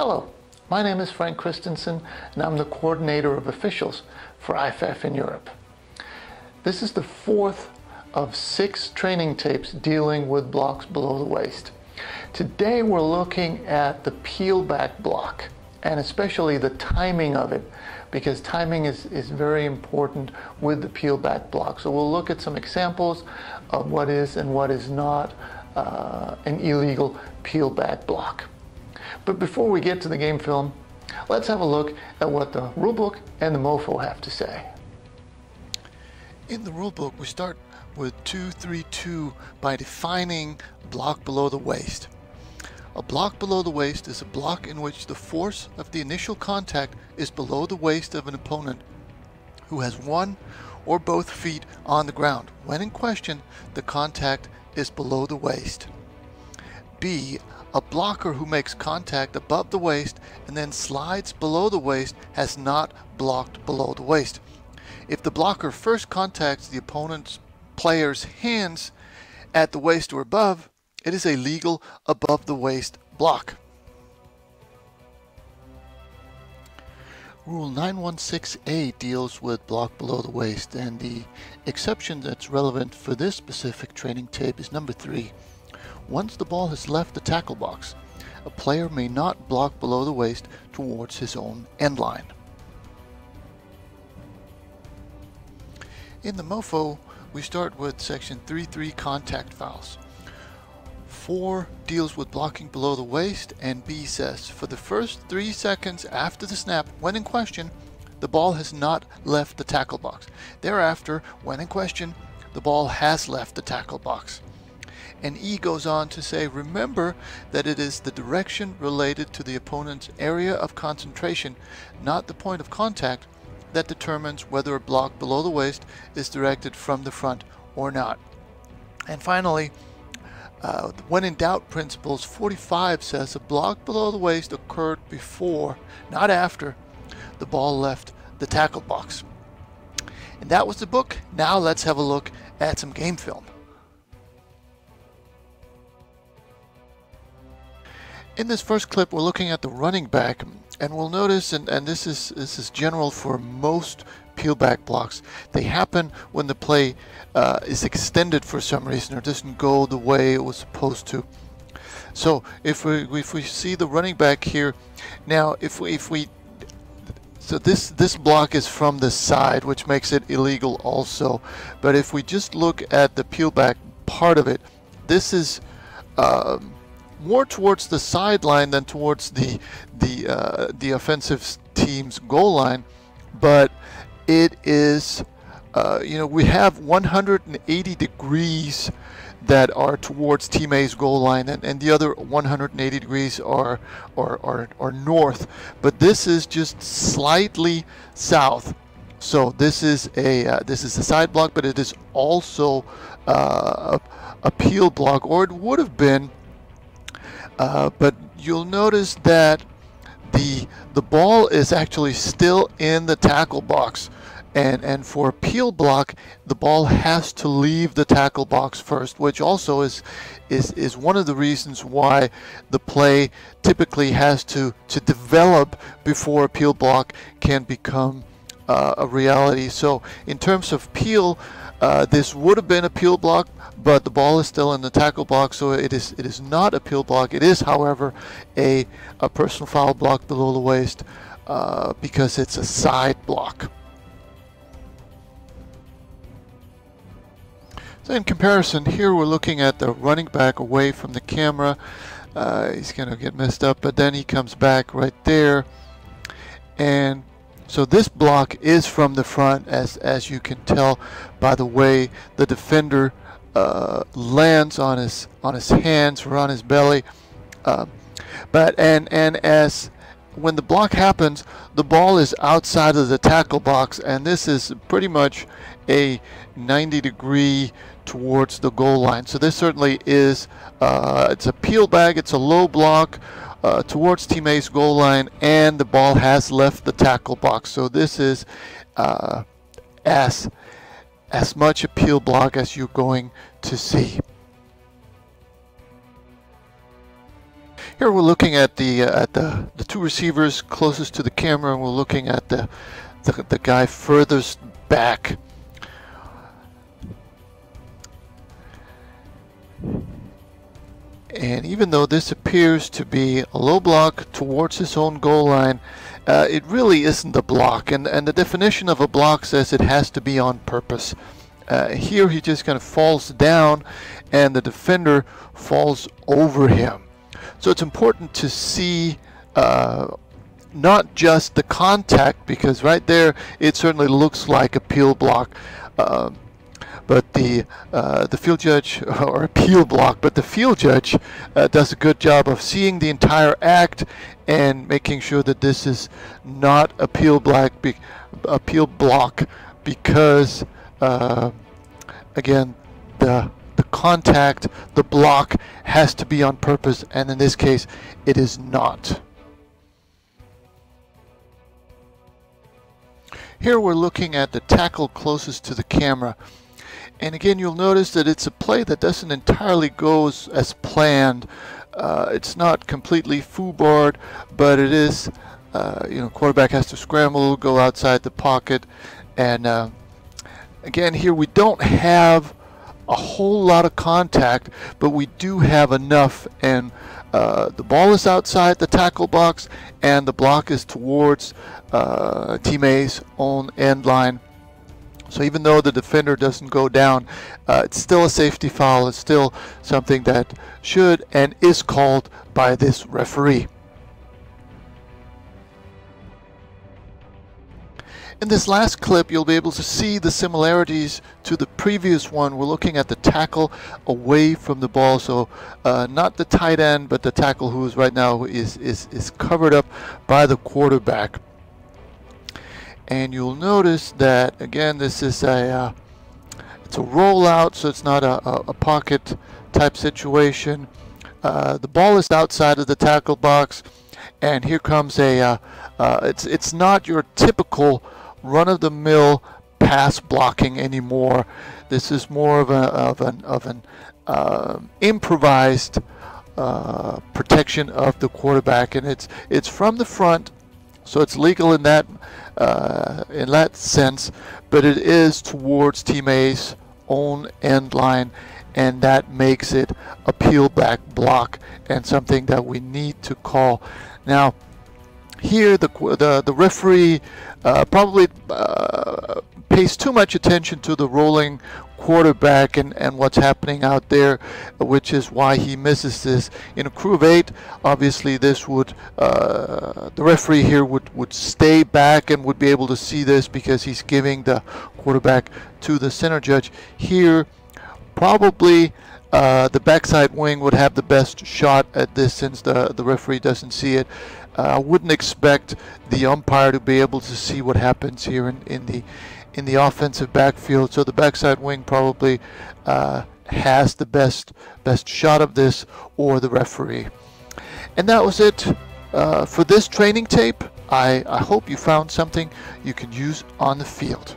Hello, my name is Frank Christensen and I'm the coordinator of officials for IFAF in Europe. This is the fourth of 6 training tapes dealing with blocks below the waist. Today we're looking at the peel back block and especially the timing of it, because timing is very important with the peel back block. So we'll look at some examples of what is and what is not an illegal peel back block. But before we get to the game film, let's have a look at what the rulebook and the MOFO have to say. In the rulebook, we start with 232 by defining block below the waist. A block below the waist is a block in which the force of the initial contact is below the waist of an opponent who has one or both feet on the ground. When in question, the contact is below the waist. B. A blocker who makes contact above the waist and then slides below the waist has not blocked below the waist. If the blocker first contacts the opponent's player's hands at the waist or above, it is a legal above the waist block. Rule 916A deals with block below the waist, and the exception that's relevant for this specific training tape is number 3. Once the ball has left the tackle box, a player may not block below the waist towards his own end line. In the MOFO, we start with section 3.3 contact fouls. 4 deals with blocking below the waist, and B says, for the first 3 seconds after the snap, when in question, the ball has not left the tackle box. Thereafter, when in question, the ball has left the tackle box. And E goes on to say, remember that it is the direction related to the opponent's area of concentration, not the point of contact, that determines whether a block below the waist is directed from the front or not. And finally, when in doubt principles 45 says a block below the waist occurred before, not after, the ball left the tackle box. And that was the book. Now let's have a look at some game film. In this first clip, we're looking at the running back, and we'll notice, and this is general for most peel back blocks, they happen when the play is extended for some reason or doesn't go the way it was supposed to. So if we see the running back here, now so this block is from the side, which makes it illegal also. But if we just look at the peel back part of it, this is more towards the sideline than towards the offensive team's goal line, but it is we have 180 degrees that are towards Team A's goal line, and the other 180 degrees are north, but this is just slightly south. So this is a side block, but it is also a peel block, or it would have been. But you'll notice that the ball is actually still in the tackle box, and for a peel block, the ball has to leave the tackle box first, which also is one of the reasons why the play typically has to develop before a peel block can become a reality. So in terms of peel, this would have been a peel block, but the ball is still in the tackle box, so it is not a peel block. It is, however, a personal foul block below the waist because it's a side block. So in comparison, here we're looking at the running back away from the camera. He's going to get messed up, but then he comes back right there, and so this block is from the front, as you can tell by the way the defender lands on his hands or on his belly. But as when the block happens, the ball is outside of the tackle box, and this is pretty much a 90-degree towards the goal line. So this certainly is it's a peel back, it's a low block towards Team A's goal line, and the ball has left the tackle box. So this is as much a peel block as you're going to see. Here we're looking at the two receivers closest to the camera, and we're looking at the guy furthest back. And even though this appears to be a low block towards his own goal line, it really isn't a block. And the definition of a block says it has to be on purpose. Here he just kind of falls down and the defender falls over him. So it's important to see not just the contact, because right there it certainly looks like a peel block. But the field judge, or a peel block, but the field judge does a good job of seeing the entire act and making sure that this is not a peel block, because again, the contact, the block has to be on purpose, and in this case, it is not. Here we're looking at the tackle closest to the camera. And again, you'll notice that it's a play that doesn't entirely go as planned. It's not completely foobarred, but it is, quarterback has to scramble, go outside the pocket. And again, here we don't have a whole lot of contact, but we do have enough. And the ball is outside the tackle box, and the block is towards Team A's own end line. So even though the defender doesn't go down, it's still a safety foul. It's still something that should and is called by this referee. In this last clip, you'll be able to see the similarities to the previous one. We're looking at the tackle away from the ball, so not the tight end, but the tackle who is right now is covered up by the quarterback. And you'll notice that again, this is it's a rollout, so it's not a pocket type situation. The ball is outside of the tackle box, and here comes it's not your typical run-of-the-mill pass blocking anymore. This is more of an improvised protection of the quarterback, and it's from the front, so it's legal in that sense, but it is towards Team A's own end line, and that makes it a peel back block and something that we need to call. Now, here the referee probably pays too much attention to the rolling quarterback and what's happening out there, which is why he misses this. In a crew of 8, obviously this would the referee here would stay back and would be able to see this because he's giving the quarterback to the center judge. Here, probably the backside wing would have the best shot at this, since the referee doesn't see it. I wouldn't expect the umpire to be able to see what happens here in the offensive backfield. So the backside wing probably has the best shot of this, or the referee. And that was it for this training tape. I hope you found something you can use on the field.